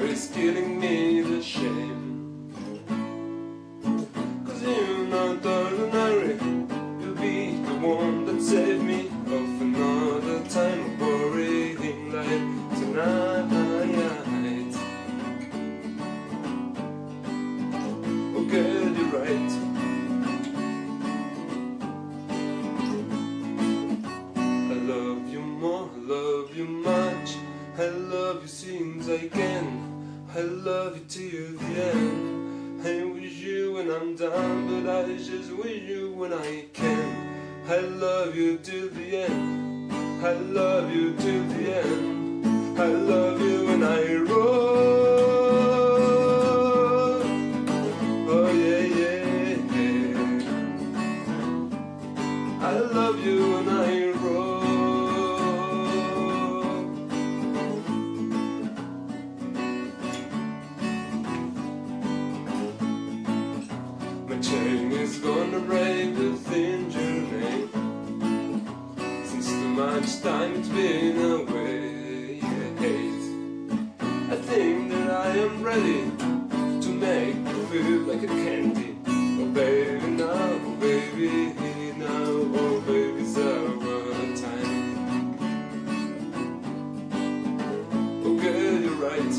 is killing me the shame. 'Cause you're not ordinary, you'll be the one that saved me of another time of worrying like tonight. Oh girl, you're right. I love you more, I love you much. I love you since I can. I love you till the end. I wish you when I'm done, but I just wish you when I can. I love you till the end. I love you till the end. I love you when I roll. Oh yeah, yeah, yeah. I love you when I roll. My chain is gonna break within your name. Since too much time it's been away. I think that I am ready to make you feel like a candy. Oh baby now, oh baby now, oh baby it's our time. Oh girl, you're right.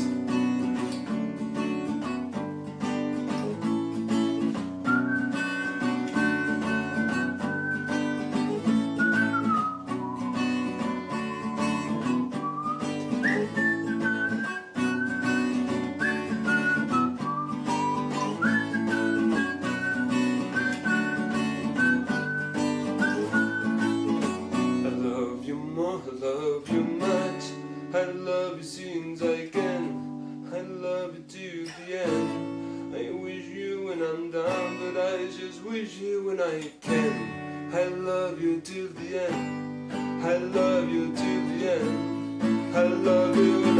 I love you much. I love you since I can. I love you till the end. I wish you when I'm done, but I just wish you when I can. I love you till the end. I love you till the end. I love you when